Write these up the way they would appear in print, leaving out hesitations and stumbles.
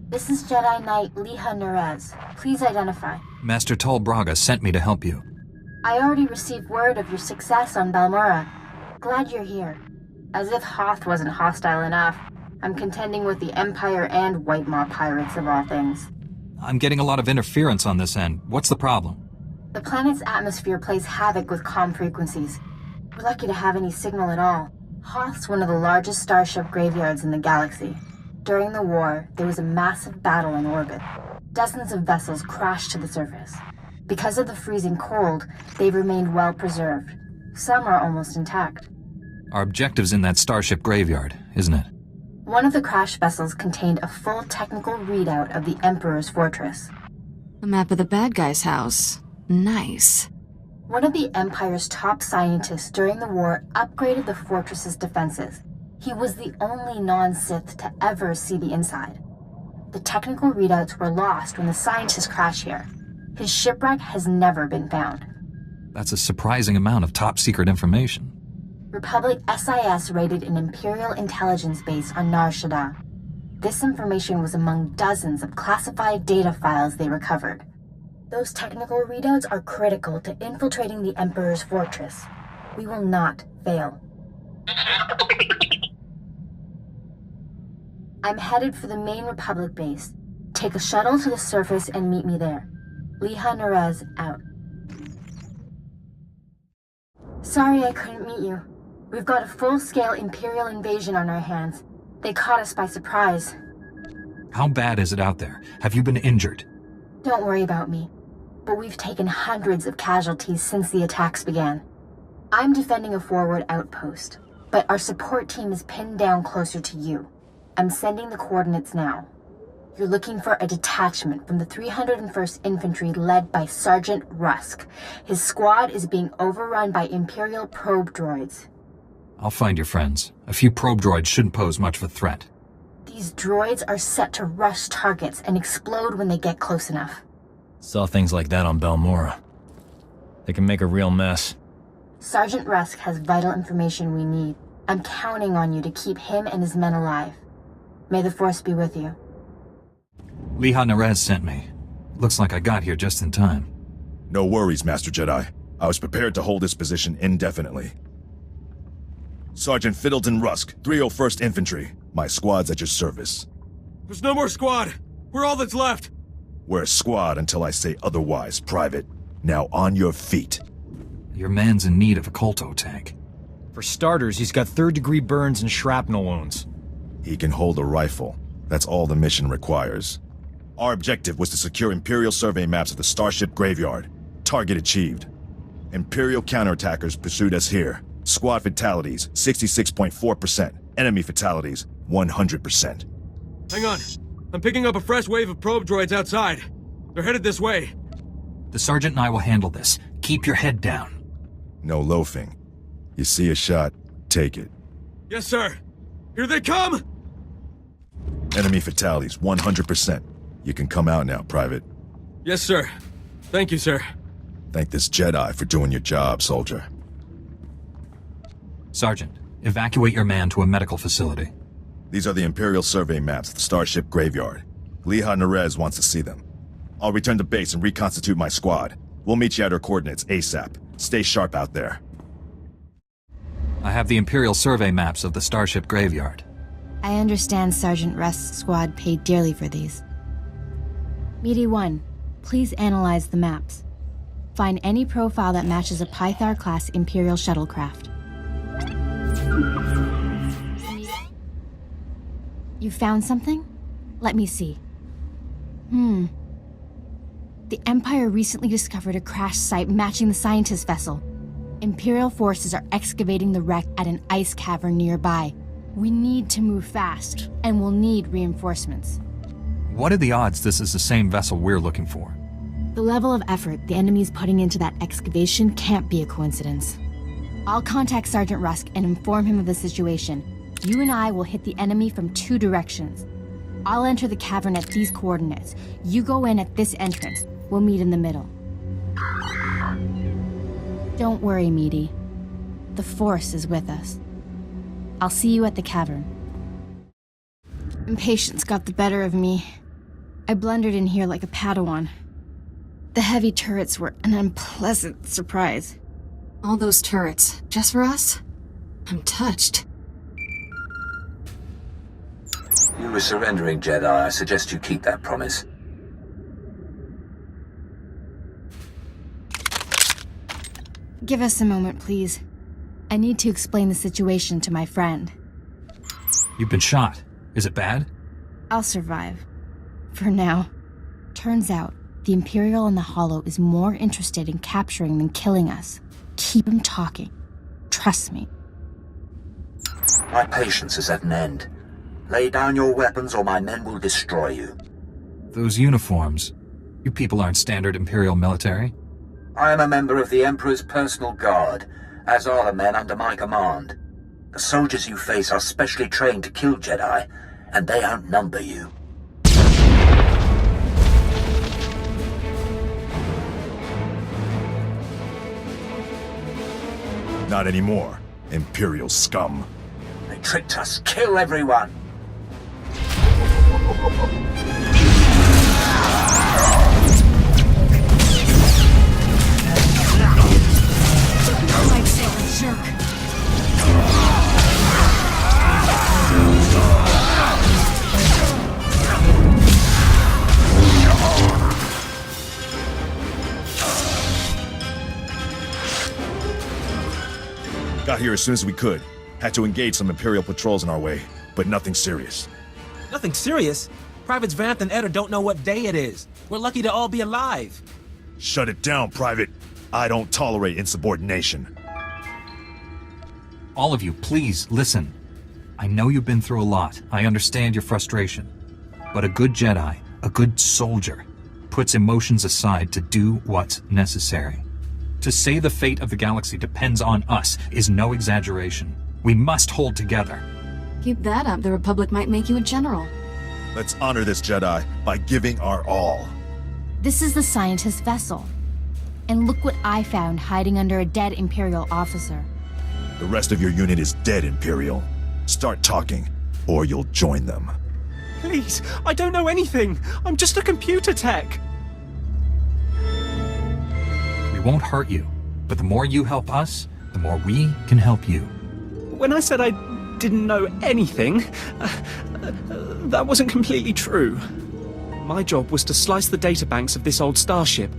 This is Jedi Knight Lehiri. Please identify. Master Tol Braga sent me to help you. I already received word of your success on Balmorra. Glad you're here. As if Hoth wasn't hostile enough, I'm contending with the Empire and White Maw pirates of all things. I'm getting a lot of interference on this end. What's the problem? The planet's atmosphere plays havoc with comm frequencies. We're lucky to have any signal at all. Hoth's one of the largest starship graveyards in the galaxy. During the war, there was a massive battle in orbit. Dozens of vessels crashed to the surface. Because of the freezing cold, they've remained well preserved. Some are almost intact. Our objective's in that starship graveyard, isn't it? One of the crash vessels contained a full technical readout of the Emperor's fortress. A map of the bad guy's house. Nice. One of the Empire's top scientists during the war upgraded the fortress's defenses. He was the only non-Sith to ever see the inside. The technical readouts were lost when the scientists crashed here. His shipwreck has never been found. That's a surprising amount of top-secret information. Republic SIS raided an Imperial intelligence base on Nar Shaddaa. This information was among dozens of classified data files they recovered. Those technical readouts are critical to infiltrating the Emperor's fortress. We will not fail. I'm headed for the main Republic base. Take a shuttle to the surface and meet me there. Lehiri out. Sorry I couldn't meet you. We've got a full-scale Imperial invasion on our hands. They caught us by surprise. How bad is it out there? Have you been injured? Don't worry about me. But we've taken hundreds of casualties since the attacks began. I'm defending a forward outpost, but our support team is pinned down closer to you. I'm sending the coordinates now. You're looking for a detachment from the 301st Infantry led by Sergeant Rusk. His squad is being overrun by Imperial probe droids. I'll find your friends. A few probe droids shouldn't pose much of a threat. These droids are set to rush targets and explode when they get close enough. Saw things like that on Balmorra. They can make a real mess. Sergeant Rusk has vital information we need. I'm counting on you to keep him and his men alive. May the Force be with you. Lehiri sent me. Looks like I got here just in time. No worries, Master Jedi. I was prepared to hold this position indefinitely. Sergeant Fiddleton Rusk, 301st Infantry. My squad's at your service. There's no more squad! We're all that's left! We're a squad until I say otherwise, Private. Now on your feet. Your man's in need of a Kolto tank. For starters, he's got third-degree burns and shrapnel wounds. He can hold a rifle. That's all the mission requires. Our objective was to secure Imperial survey maps of the Starship Graveyard. Target achieved. Imperial counterattackers pursued us here. Squad fatalities, 66.4%. Enemy fatalities, 100%. Hang on. I'm picking up a fresh wave of probe droids outside. They're headed this way. The Sergeant and I will handle this. Keep your head down. No loafing. You see a shot, take it. Yes, sir. Here they come! Enemy fatalities, 100%. You can come out now, Private. Yes, sir. Thank you, sir. Thank this Jedi for doing your job, soldier. Sergeant, evacuate your man to a medical facility. These are the Imperial survey maps of the Starship Graveyard. Lehiri wants to see them. I'll return to base and reconstitute my squad. We'll meet you at our coordinates ASAP. Stay sharp out there. I have the Imperial survey maps of the Starship Graveyard. I understand Sergeant Rusk's squad paid dearly for these. Meaty 1, please analyze the maps. Find any profile that matches a Pythar-class Imperial shuttlecraft. You found something? Let me see. The Empire recently discovered a crash site matching the scientist vessel. Imperial forces are excavating the wreck at an ice cavern nearby. We need to move fast, and we'll need reinforcements. What are the odds this is the same vessel we're looking for? The level of effort the enemy's putting into that excavation can't be a coincidence. I'll contact Sergeant Rusk and inform him of the situation. You and I will hit the enemy from 2 directions. I'll enter the cavern at these coordinates. You go in at this entrance. We'll meet in the middle. Don't worry, Meaty. The Force is with us. I'll see you at the cavern. Impatience got the better of me. I blundered in here like a Padawan. The heavy turrets were an unpleasant surprise. All those turrets, just for us? I'm touched. You were surrendering, Jedi. I suggest you keep that promise. Give us a moment, please. I need to explain the situation to my friend. You've been shot. Is it bad? I'll survive. For now. Turns out, the Imperial in the Hollow is more interested in capturing than killing us. Keep him talking. Trust me. My patience is at an end. Lay down your weapons or my men will destroy you. Those uniforms. You people aren't standard Imperial military. I am a member of the Emperor's personal guard, as are the men under my command. The soldiers you face are specially trained to kill Jedi, and they outnumber you. Not anymore, Imperial scum. They tricked us. Kill everyone! Lightsaber jerk. Got here as soon as we could. Had to engage some Imperial patrols in our way, but nothing serious. Nothing serious? Privates Vanth and Eder don't know what day it is. We're lucky to all be alive. Shut it down, Private. I don't tolerate insubordination. All of you, please, listen. I know you've been through a lot. I understand your frustration. But a good Jedi, a good soldier, puts emotions aside to do what's necessary. To say the fate of the galaxy depends on us is no exaggeration. We must hold together. Keep that up, the Republic might make you a general. Let's honor this Jedi by giving our all. This is the scientist's vessel. And look what I found hiding under a dead Imperial officer. The rest of your unit is dead, Imperial. Start talking, or you'll join them. Please, I don't know anything. I'm just a computer tech. We won't hurt you, but the more you help us, the more we can help you. When I said I didn't know anything, that wasn't completely true. My job was to slice the databanks of this old starship,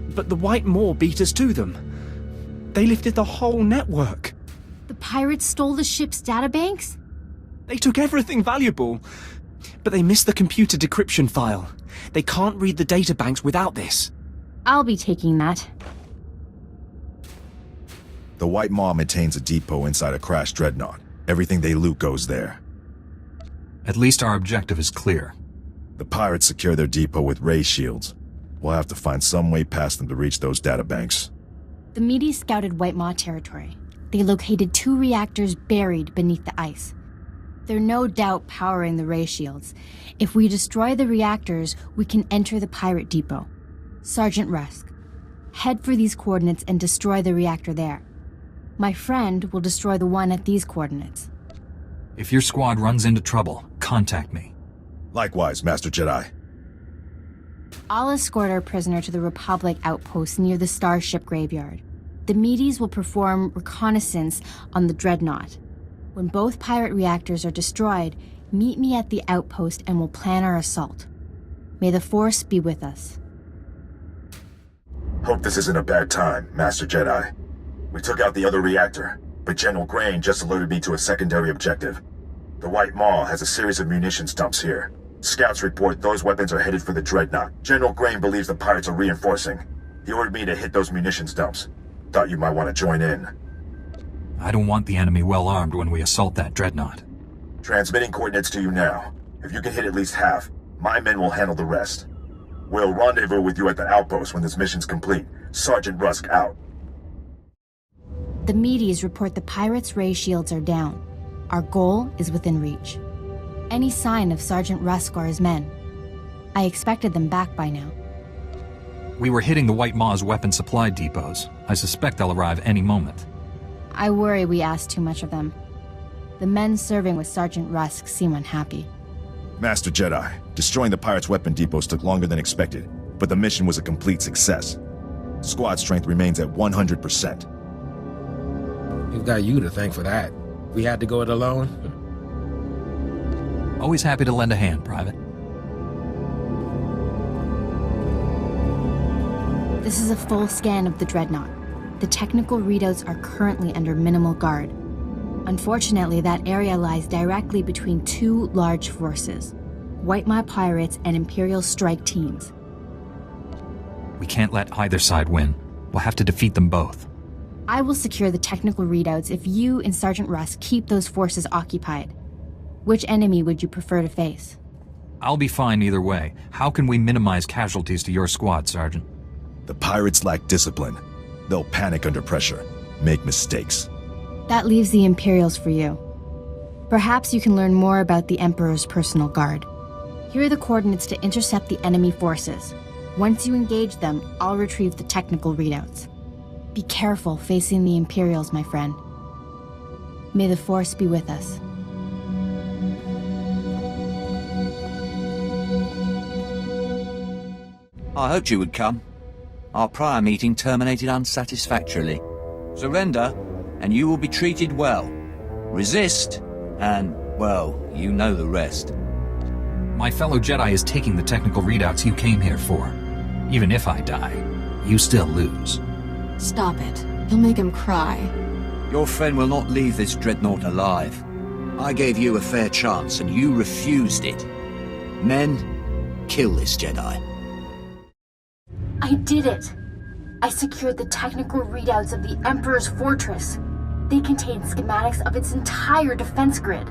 but the White Maw beat us to them. They lifted the whole network. The pirates stole the ship's databanks? They took everything valuable, but they missed the computer decryption file. They can't read the databanks without this. I'll be taking that. The White Maw maintains a depot inside a crashed dreadnought. Everything they loot goes there. At least our objective is clear. The pirates secure their depot with ray shields. We'll have to find some way past them to reach those databanks. The Medes scouted White Maw territory. They located 2 reactors buried beneath the ice. They're no doubt powering the ray shields. If we destroy the reactors, we can enter the pirate depot. Sergeant Rusk, head for these coordinates and destroy the reactor there. My friend will destroy the one at these coordinates. If your squad runs into trouble, contact me. Likewise, Master Jedi. I'll escort our prisoner to the Republic outpost near the starship graveyard. The Medes will perform reconnaissance on the dreadnought. When both pirate reactors are destroyed, meet me at the outpost and we'll plan our assault. May the Force be with us. Hope this isn't a bad time, Master Jedi. We took out the other reactor, but General Grain just alerted me to a secondary objective. The White Maw has a series of munitions dumps here. Scouts report those weapons are headed for the dreadnought. General Grain believes the pirates are reinforcing. He ordered me to hit those munitions dumps. Thought you might want to join in. I don't want the enemy well armed when we assault that dreadnought. Transmitting coordinates to you now. If you can hit at least half, my men will handle the rest. We'll rendezvous with you at the outpost when this mission's complete. Sergeant Rusk out. The Medes report the pirates' ray shields are down. Our goal is within reach. Any sign of Sergeant Rusk or his men? I expected them back by now. We were hitting the White Maw's weapon supply depots. I suspect they'll arrive any moment. I worry we asked too much of them. The men serving with Sergeant Rusk seem unhappy. Master Jedi, destroying the pirates' weapon depots took longer than expected, but the mission was a complete success. Squad strength remains at 100%. We've got you to thank for that. We had to go it alone. Always happy to lend a hand, Private. This is a full scan of the Dreadnought. The technical readouts are currently under minimal guard. Unfortunately, that area lies directly between two large forces, White Maw pirates and Imperial strike teams. We can't let either side win. We'll have to defeat them both. I will secure the technical readouts if you and Sergeant Rusk keep those forces occupied. Which enemy would you prefer to face? I'll be fine either way. How can we minimize casualties to your squad, Sergeant? The pirates lack discipline. They'll panic under pressure, make mistakes. That leaves the Imperials for you. Perhaps you can learn more about the Emperor's personal guard. Here are the coordinates to intercept the enemy forces. Once you engage them, I'll retrieve the technical readouts. Be careful facing the Imperials, my friend. May the Force be with us. I hoped you would come. Our prior meeting terminated unsatisfactorily. Surrender, and you will be treated well. Resist, and, well, you know the rest. My fellow Jedi is taking the technical readouts you came here for. Even if I die, you still lose. Stop it. You'll make him cry. Your friend will not leave this dreadnought alive. I gave you a fair chance, and you refused it. Men, kill this Jedi. I did it! I secured the technical readouts of the Emperor's fortress. They contain schematics of its entire defense grid.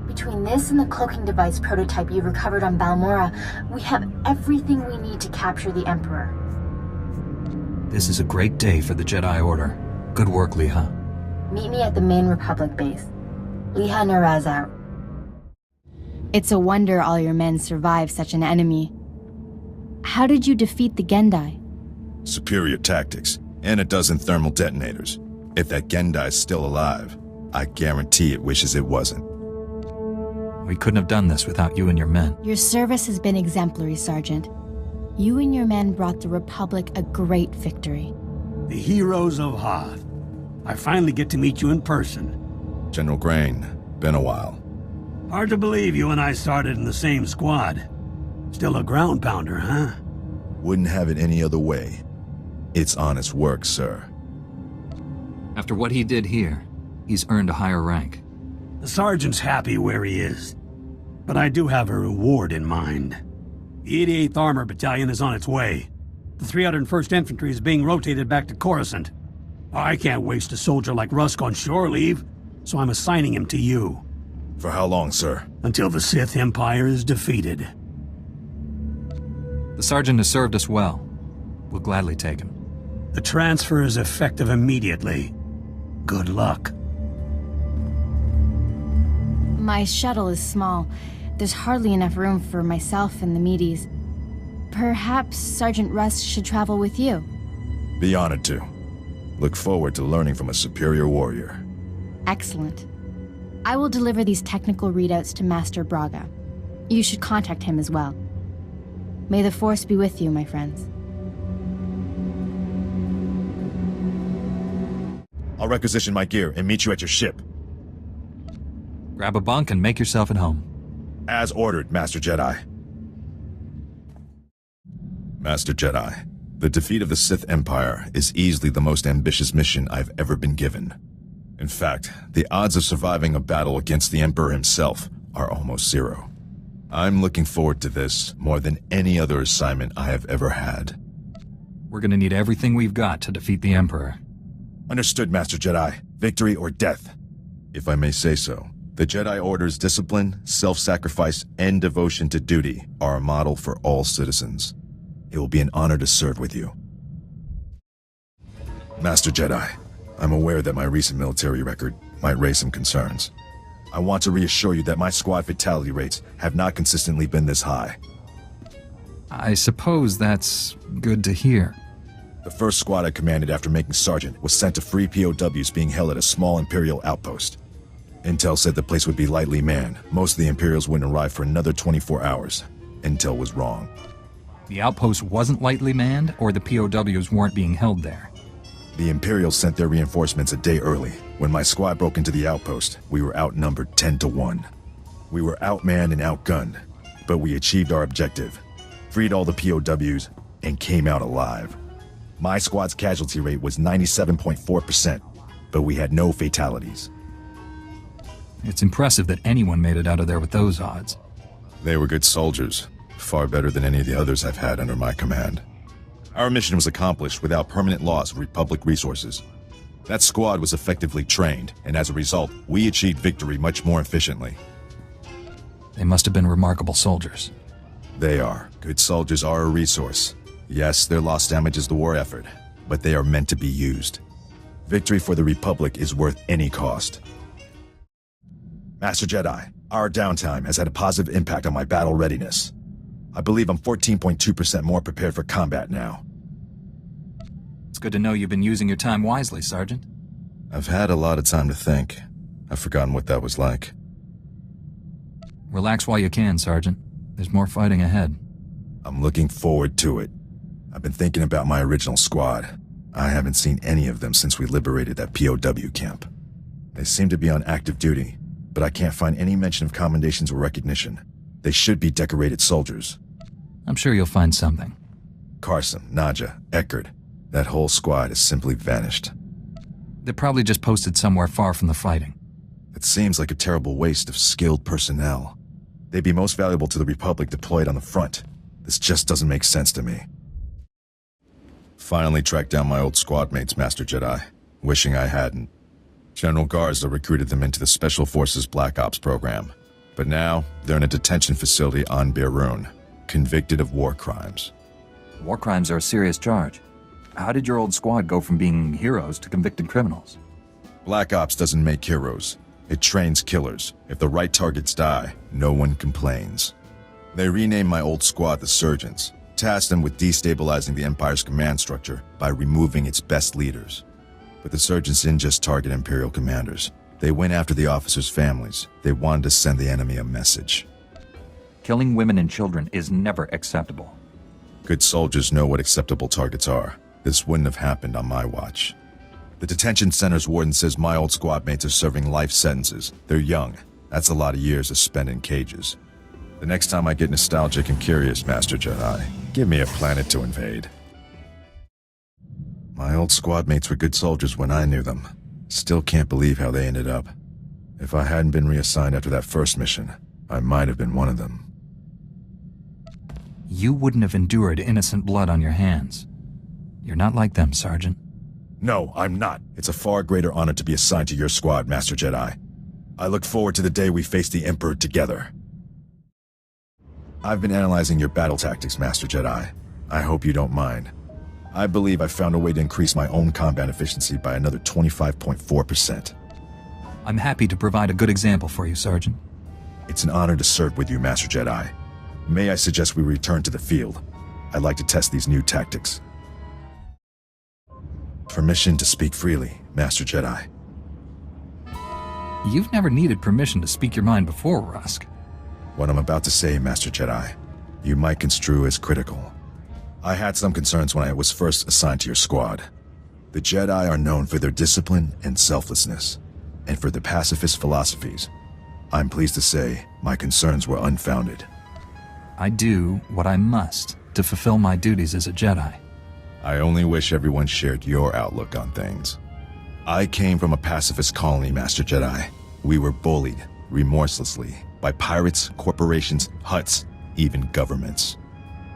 Between this and the cloaking device prototype you recovered on Balmorra, we have everything we need to capture the Emperor. This is a great day for the Jedi Order. Good work, Leha. Meet me at the main Republic base. Leha Naraz out. It's a wonder all your men survived such an enemy. How did you defeat the Gendai? Superior tactics, and a dozen thermal detonators. If that Gendai's still alive, I guarantee it wishes it wasn't. We couldn't have done this without you and your men. Your service has been exemplary, Sergeant. You and your men brought the Republic a great victory. The heroes of Hoth. I finally get to meet you in person. General Grain, been a while. Hard to believe you and I started in the same squad. Still a ground pounder, huh? Wouldn't have it any other way. It's honest work, sir. After what he did here, he's earned a higher rank. The sergeant's happy where he is. But I do have a reward in mind. The 88th Armor Battalion is on its way. The 301st Infantry is being rotated back to Coruscant. I can't waste a soldier like Rusk on shore leave, so I'm assigning him to you. For how long, sir? Until the Sith Empire is defeated. The sergeant has served us well. We'll gladly take him. The transfer is effective immediately. Good luck. My shuttle is small. There's hardly enough room for myself and the meaties. Perhaps Sergeant Rusk should travel with you. Be honored to. Look forward to learning from a superior warrior. Excellent. I will deliver these technical readouts to Master Braga. You should contact him as well. May the Force be with you, my friends. I'll requisition my gear and meet you at your ship. Grab a bunk and make yourself at home. As ordered, Master Jedi. Master Jedi, the defeat of the Sith Empire is easily the most ambitious mission I've ever been given. In fact, the odds of surviving a battle against the Emperor himself are almost zero. I'm looking forward to this more than any other assignment I have ever had. We're gonna need everything we've got to defeat the Emperor. Understood, Master Jedi. Victory or death. If I may say so, the Jedi Order's discipline, self-sacrifice, and devotion to duty are a model for all citizens. It will be an honor to serve with you. Master Jedi, I'm aware that my recent military record might raise some concerns. I want to reassure you that my squad fatality rates have not consistently been this high. I suppose that's good to hear. The first squad I commanded after making sergeant was sent to free POWs being held at a small Imperial outpost. Intel said the place would be lightly manned. Most of the Imperials wouldn't arrive for another 24 hours. Intel was wrong. The outpost wasn't lightly manned, or the POWs weren't being held there? The Imperials sent their reinforcements a day early. When my squad broke into the outpost, we were outnumbered 10 to 1. We were outmanned and outgunned, but we achieved our objective, freed all the POWs, and came out alive. My squad's casualty rate was 97.4%, but we had no fatalities. It's impressive that anyone made it out of there with those odds. They were good soldiers, far better than any of the others I've had under my command. Our mission was accomplished without permanent loss of Republic resources. That squad was effectively trained, and as a result, we achieved victory much more efficiently. They must have been remarkable soldiers. They are. Good soldiers are a resource. Yes, their loss damages the war effort, but they are meant to be used. Victory for the Republic is worth any cost. Master Jedi, our downtime has had a positive impact on my battle readiness. I believe I'm 14.2% more prepared for combat now. It's good to know you've been using your time wisely, Sergeant. I've had a lot of time to think. I've forgotten what that was like. Relax while you can, Sergeant. There's more fighting ahead. I'm looking forward to it. I've been thinking about my original squad. I haven't seen any of them since we liberated that POW camp. They seem to be on active duty, but I can't find any mention of commendations or recognition. They should be decorated soldiers. I'm sure you'll find something. Carson, Nadja, Eckert, that whole squad has simply vanished. They're probably just posted somewhere far from the fighting. It seems like a terrible waste of skilled personnel. They'd be most valuable to the Republic deployed on the front. This just doesn't make sense to me. Finally tracked down my old squad mates, Master Jedi. Wishing I hadn't. General Garza recruited them into the Special Forces Black Ops program. But now, they're in a detention facility on Berun, convicted of war crimes. War crimes are a serious charge. How did your old squad go from being heroes to convicted criminals? Black Ops doesn't make heroes. It trains killers. If the right targets die, no one complains. They renamed my old squad the Surgeons, tasked them with destabilizing the Empire's command structure by removing its best leaders. But the Surgeons didn't just target Imperial commanders. They went after the officers' families. They wanted to send the enemy a message. Killing women and children is never acceptable. Good soldiers know what acceptable targets are. This wouldn't have happened on my watch. The detention center's warden says my old squad mates are serving life sentences. They're young. That's a lot of years to spend in cages. The next time I get nostalgic and curious, Master Jedi, give me a planet to invade. My old squad mates were good soldiers when I knew them. Still can't believe how they ended up. If I hadn't been reassigned after that first mission, I might have been one of them. You wouldn't have endured innocent blood on your hands. You're not like them, Sergeant. No, I'm not. It's a far greater honor to be assigned to your squad, Master Jedi. I look forward to the day we face the Emperor together. I've been analyzing your battle tactics, Master Jedi. I hope you don't mind. I believe I've found a way to increase my own combat efficiency by another 25.4%. I'm happy to provide a good example for you, Sergeant. It's an honor to serve with you, Master Jedi. May I suggest we return to the field? I'd like to test these new tactics. Permission to speak freely, Master Jedi. You've never needed permission to speak your mind before, Rusk. What I'm about to say, Master Jedi, you might construe as critical. I had some concerns when I was first assigned to your squad. The Jedi are known for their discipline and selflessness, and for their pacifist philosophies. I'm pleased to say my concerns were unfounded. I do what I must to fulfill my duties as a Jedi. I only wish everyone shared your outlook on things. I came from a pacifist colony, Master Jedi. We were bullied, remorselessly, by pirates, corporations, Hutts, even governments.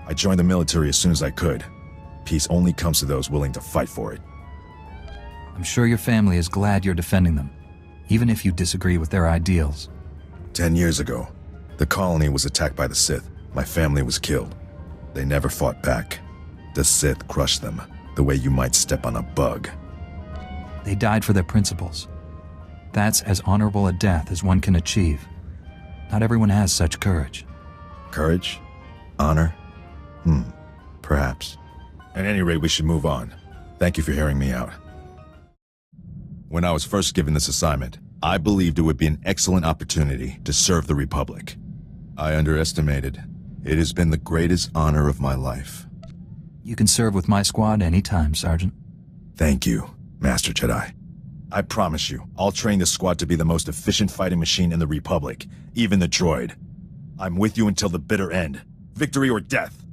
I joined the military as soon as I could. Peace only comes to those willing to fight for it. I'm sure your family is glad you're defending them, even if you disagree with their ideals. 10 years ago, the colony was attacked by the Sith. My family was killed. They never fought back. The Sith crushed them, the way you might step on a bug. They died for their principles. That's as honorable a death as one can achieve. Not everyone has such courage. Courage? Honor? Perhaps. At any rate, we should move on. Thank you for hearing me out. When I was first given this assignment, I believed it would be an excellent opportunity to serve the Republic. I underestimated. It has been the greatest honor of my life. You can serve with my squad anytime, Sergeant. Thank you, Master Jedi. I promise you, I'll train the squad to be the most efficient fighting machine in the Republic, even the droid. I'm with you until the bitter end. Victory or death.